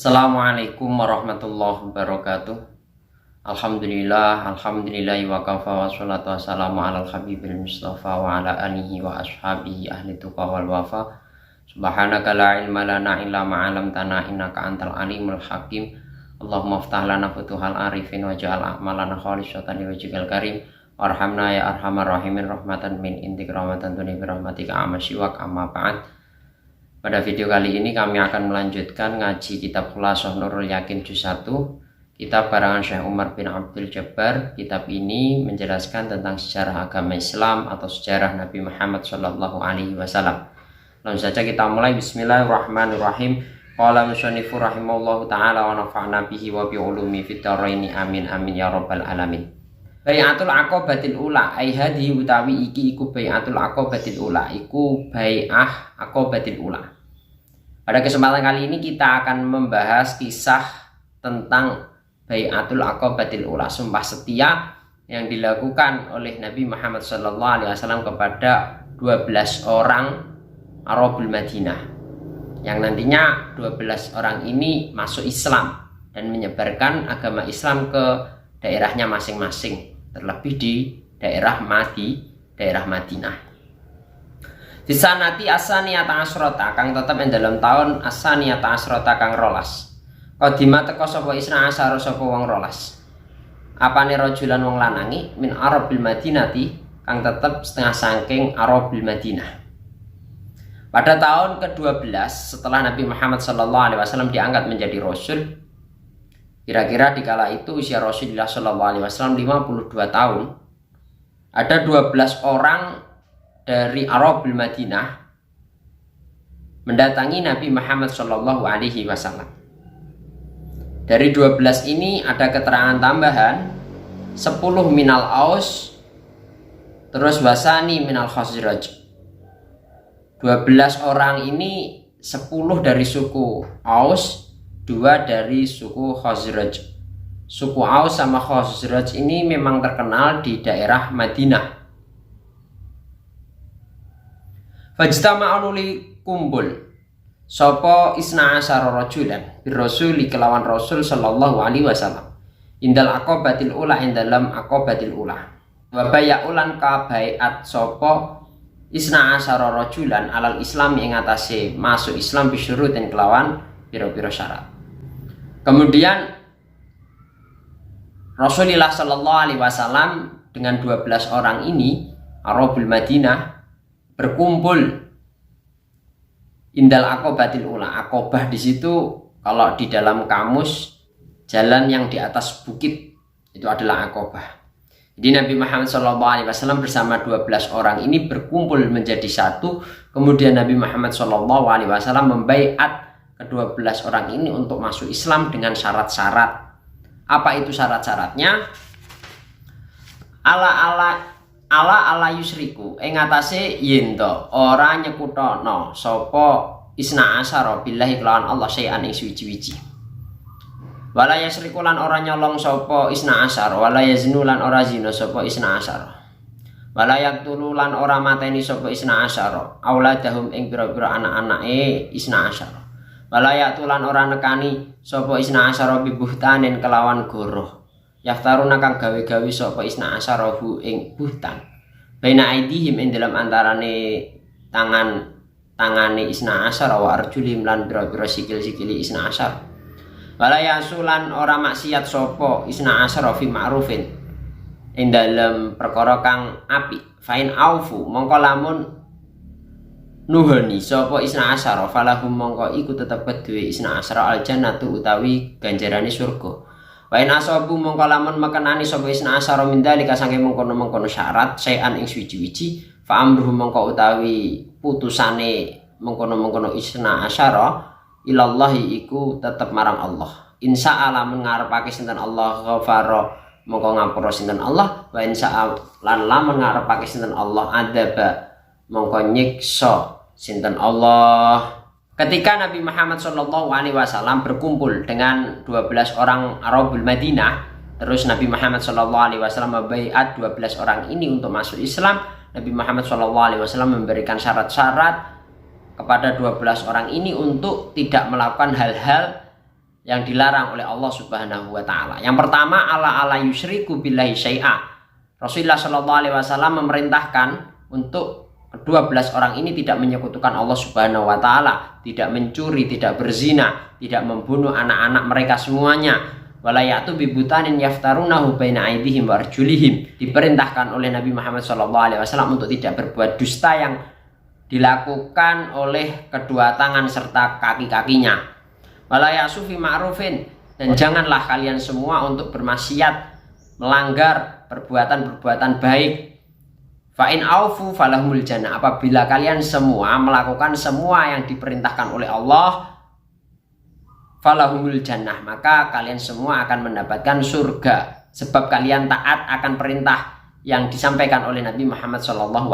Assalamualaikum warahmatullahi wabarakatuh. Alhamdulillahi wa kafa wa salatu wassalamu ala al-habibil mustafa wa ala alihi wa ashabihi ahli tuqa wal wafa. Subhanaka la ilma lana illa ma 'allamtana innaka antal alimul hakim. Allahumma iftah lana futuhal arifin waj'al a'malana khalisatan liwajhikal karim. Warhamna ya arhamar rahimin rahmatan min intik rahmatan tuni bi rahmatika amasiwak amma ba'd. Pada video kali ini kami akan melanjutkan ngaji kitab Khulasah Nurul Yakin Juz 1, kitab karangan Syekh Umar bin Abdul Jabbar. Kitab ini menjelaskan tentang sejarah agama Islam atau sejarah Nabi Muhammad Shallallahu Alaihi Wasallam. Langsung saja kita mulai. Bismillahirrahmanirrahim. Qala musannifu rahimallahu ta'ala wa nafa'na bihi wa bi ulumi fid dharaini amin amin ya rabbal alamin. Bai'atul Aqabatil Ula ai hadhi utawi iki iku Bai'atul Aqabatil Ula, iku bai'ah Aqabatil Ula. Pada kesempatan kali ini kita akan membahas kisah tentang Bai'atul Aqabatil Ula, sumpah setia yang dilakukan oleh Nabi Muhammad SAW kepada 12 orang Arabul Madinah, yang nantinya 12 orang ini masuk Islam dan menyebarkan agama Islam ke daerahnya masing-masing, terlebih di daerah Madinah. Di sanati asaniyata asrota kang tetep ing dalam tahun asaniyata asrota kang rolas. Qadima teka sapa isna asar sapa wong rolas. Apane rajulan wong lanangi min Arabil Madinati kang tetep setengah saking Arabil Madinah. Pada tahun ke-12 setelah Nabi Muhammad SAW diangkat menjadi Rasul, kira-kira dikala itu usia Rasulullah SAW 52 tahun, ada 12 orang dari Arabul Madinah mendatangi Nabi Muhammad SAW. Dari 12 ini ada keterangan tambahan 10 minal Aus, terus wasani minal Khazraj. 12 orang ini 10 dari suku Aus, 2 dari suku Khazraj. Suku Aus sama Khazraj ini memang terkenal di daerah Madinah. Fajtama'anuli kumpul sapa isna asyara rajulan birrasuli kelawan Rasul sallallahu alaihi wasallam indal aqabatil ula ing dalam aqabatil ula. Wa bay'ulan ka bai'at sapa isna asyara rajulan alal Islam ing atase masuk Islam bisyurutin kelawan pira-pira syarat. Kemudian Rasulullah Shallallahu Alaihi Wasallam dengan 12 orang ini Arabul Madinah berkumpul indal Aqabatil Ula. Aqabah di situ kalau di dalam kamus jalan yang di atas bukit itu adalah Aqabah. Jadi Nabi Muhammad SAW bersama 12 orang ini berkumpul menjadi satu. Kemudian Nabi Muhammad SAW membaiat ke-12 orang ini untuk masuk Islam dengan syarat-syarat. Apa itu syarat-syaratnya? Ala yusriku ing atase yen to ora nyekutono sapa isna asyara billahi kelawan Allah syai'an ing suwi-wiji. Wala yasriku lan ora nyolong sapa isna asyara, wala yazinu lan ora zina sapa isna asyara. Wala yaqtulu lan ora mateni sapa isna asyara auladahum ing pira-pira anak-anake isna asyara. Wala yaqtulan ora nekani sapa isna asyara bibuhtanin kelawan goroh. Yaftaruna kang gawe-gawe sapa isna asyara hu ing buhtan. Baina aidihim ing dalam antarane tangane isna asyara wa arjulim lan pira-pira sikil-sikili isna asyara. Wala yasulan ora maksiat sapa isna asyara fi ma'rufin ing dalam perkara kang apik. Fain aufu mongko lamun nuhani sapa isna asyara falahum mongko iku tetep kedue isna asyara al jannatu utawi ganjarane surga. Wa in asabu mongko lamun mekenani sapa isna asyara mindalika saking mengkono-mengkono syarat sayan ing suwi-wiji fa amruhum mongko utawi putusane mengkono-mengkono isna asyara ilallahi iku tetep marang Allah. Insya Allah ngarepake sinten Allah ghafara mongko ngapura sinten Allah, wa insya lan lamun ngarepake sinten Allah adaba mongko nyiksa sinten Allah. Ketika Nabi Muhammad SAW berkumpul dengan 12 orang Arabul Madinah, terus Nabi Muhammad SAW membaiat 12 orang ini untuk masuk Islam. Nabi Muhammad SAW memberikan syarat-syarat kepada 12 orang ini untuk tidak melakukan hal-hal yang dilarang oleh Allah Subhanahu wa taala. Yang pertama, ala yusyriku billahi syai'a. Rasulullah Shallallahu alaihi wasallam memerintahkan untuk kedua belas orang ini tidak menyekutukan Allah Subhanahu wa taala, tidak mencuri, tidak berzina, tidak membunuh anak-anak mereka semuanya. Walayatu bibutanin yaftarunahu baina aidihim wa arjulihim. Diperintahkan oleh Nabi Muhammad SAW untuk tidak berbuat dusta yang dilakukan oleh kedua tangan serta kaki-kakinya. Walayasu fi ma'rufin, dan janganlah kalian semua untuk bermaksiat, melanggar perbuatan-perbuatan baik. Fa'in aufu falahumul jannah. Apabila kalian semua melakukan semua yang diperintahkan oleh Allah, falahumul jannah, maka kalian semua akan mendapatkan surga, sebab kalian taat akan perintah yang disampaikan oleh Nabi Muhammad SAW.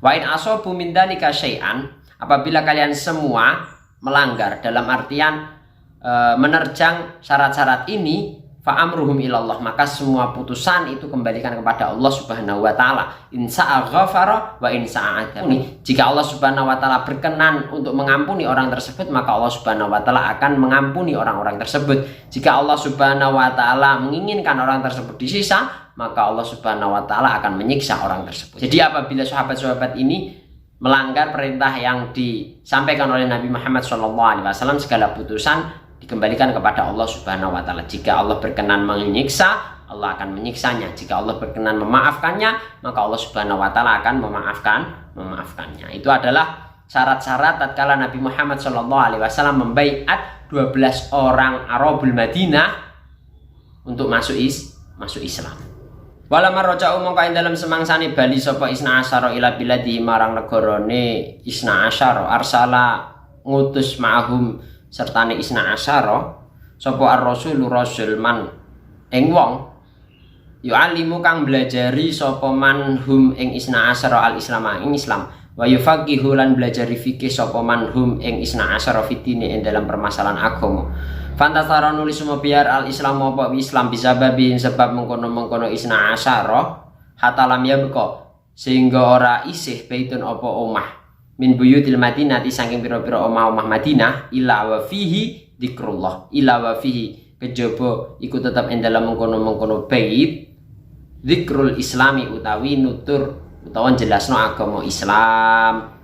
Wa in asobu min dzalika syai'an, apabila kalian semua melanggar dalam artian menerjang syarat-syarat ini, fa amruhum ilallah, maka semua putusan itu kembalikan kepada Allah Subhanahu wa taala. Insa'a ghafara wa insa'a adabuni. Jika Allah Subhanahu wa taala berkenan untuk mengampuni orang tersebut, maka Allah Subhanahu wa taala akan mengampuni orang-orang tersebut. Jika Allah Subhanahu wa taala menginginkan orang tersebut disisa, maka Allah Subhanahu wa taala akan menyiksa orang tersebut. Jadi apabila sahabat-sahabat ini melanggar perintah yang disampaikan oleh Nabi Muhammad SAW, segala putusan dikembalikan kepada Allah Subhanahu wa taala. Jika Allah berkenan menyiksa, Allah akan menyiksanya. Jika Allah berkenan memaafkannya, maka Allah Subhanahu wa taala akan memaafkannya. Itu adalah syarat-syarat tatkala Nabi Muhammad SAW membaiat 12 orang Arabul Madinah untuk masuk Islam. Walamar roja'u mongko ing dalem semangsane bali sapa Isna Asyara ila biladi marang negarane Isna Asyara, arsala ngutus ma'hum sertane Isna Asyara sapa ar-rasul rasul man ing wong yu'allimu kang belajari sapa manhum ing Isna Asyara al-Islam ing Islam, wa yufaqihu lan belajari fikih sapa manhum ing Isna Asyara fitine ing dalam permasalahan agama. Fantasara nulis semua biar al-Islam apa Islam bisa babi sebab mengkono-mengkono Isna Asyara hatta lam yabqa, sehingga ora isih baitun apa omah min buyutil Madinah saking pira-pira omah-omah Madinah illa wa fihi dzikrullah, illa wa fihi kejaba iku tetap ing dalam mengkono-mengkono bait dzikrul islami utawi nutur utawa jelasno agama Islam.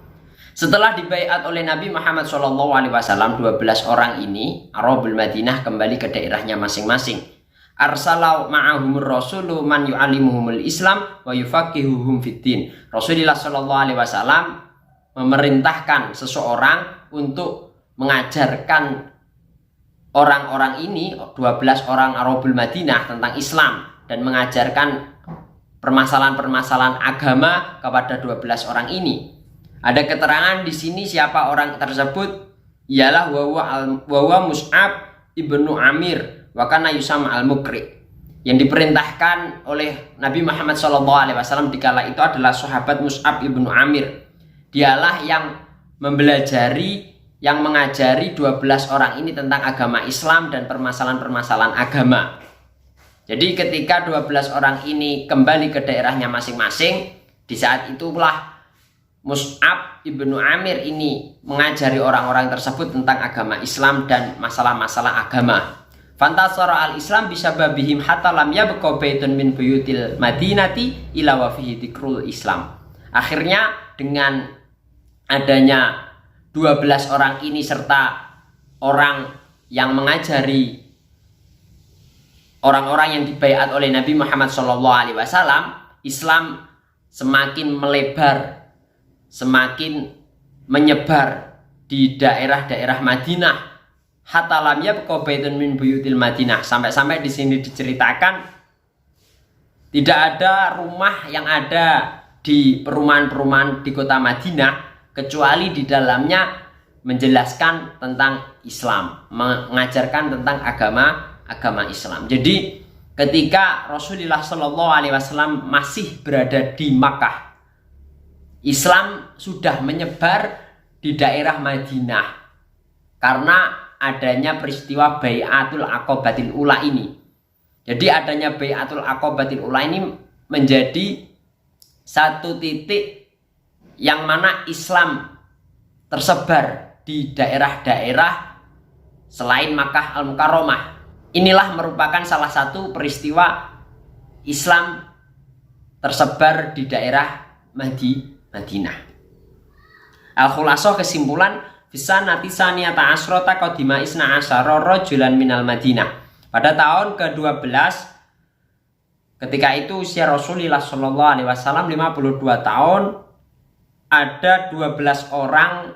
Setelah dibaiat oleh Nabi Muhammad SAW, 12 orang ini Arabul Madinah kembali ke daerahnya masing-masing. Arsalau ma'ahumur rasulu man yu'alimuhumul Islam wa yufaqihuhum fiddin. Rasulullah SAW memerintahkan seseorang untuk mengajarkan orang-orang ini, 12 orang Arabul Madinah, tentang Islam dan mengajarkan permasalahan-permasalahan agama kepada 12 orang ini. Ada keterangan di sini siapa orang tersebut, ialah wawa Mus'ab ibnu Amir wa kana yusama al-Mukri, yang diperintahkan oleh Nabi Muhammad SAW dikala itu adalah sahabat Mus'ab ibnu Amir. Dialah yang mengajari 12 orang ini tentang agama Islam dan permasalahan-permasalahan agama. Jadi ketika 12 orang ini kembali ke daerahnya masing-masing, di saat itulah Mus'ab ibnu Amir ini mengajari orang-orang tersebut tentang agama Islam dan masalah-masalah agama. Fantasara al-Islam bisa babihim hatta lam yabqa baitun min buyutil Madinati ila wa fihi dzikrul Islam. Akhirnya dengan adanya 12 orang ini serta orang yang mengajari orang-orang yang dibaiat oleh Nabi Muhammad SAW, Islam semakin melebar, semakin menyebar di daerah-daerah Madinah. Hatta lam yabqa baitun min buyutil Madinah, sampai-sampai di sini diceritakan tidak ada rumah yang ada di perumahan-perumahan di kota Madinah kecuali di dalamnya menjelaskan tentang Islam, mengajarkan tentang agama Islam. Jadi ketika Rasulullah SAW masih berada di Makkah, Islam sudah menyebar di daerah Madinah karena adanya peristiwa Bai'atul Aqabatil Ula ini. Jadi adanya Bai'atul Aqabatil Ula ini menjadi satu titik yang mana Islam tersebar di daerah-daerah selain Makkah Al-Mukarramah. Inilah merupakan salah satu peristiwa Islam tersebar di daerah Madinah. Al-Khulasoh, kesimpulan, Fisanati saniyata asrota qadima isna asyara rajulan minal Madinah. Pada tahun ke-12 ketika itu usia Rasulullah Shallallahu Alaihi Wasallam 52 tahun, ada 12 orang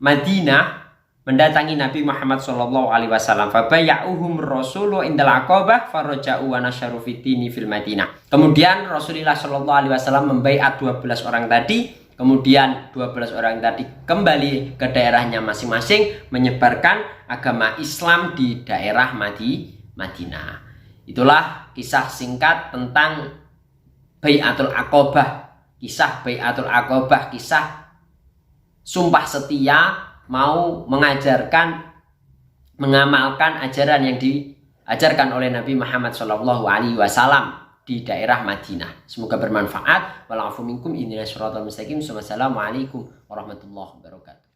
Madinah mendatangi Nabi Muhammad Shallallahu Alaihi Wasallam. Fabayauhum Rasulu indal Aqabah faraja'u wa nasyaru fitini fil Madinah. Kemudian Rasulullah Shallallahu Alaihi Wasallam membaiat 12 orang tadi. Kemudian 12 orang tadi kembali ke daerahnya masing-masing, menyebarkan agama Islam di daerah Madinah. Itulah kisah singkat tentang Bai'atul Aqabah. Kisah Bai'atul Aqabah, kisah sumpah setia mau mengamalkan ajaran yang diajarkan oleh Nabi Muhammad SAW di daerah Madinah. Semoga bermanfaat. Wa'alaikum minkum. Wassalamualaikum warahmatullahi wabarakatuh.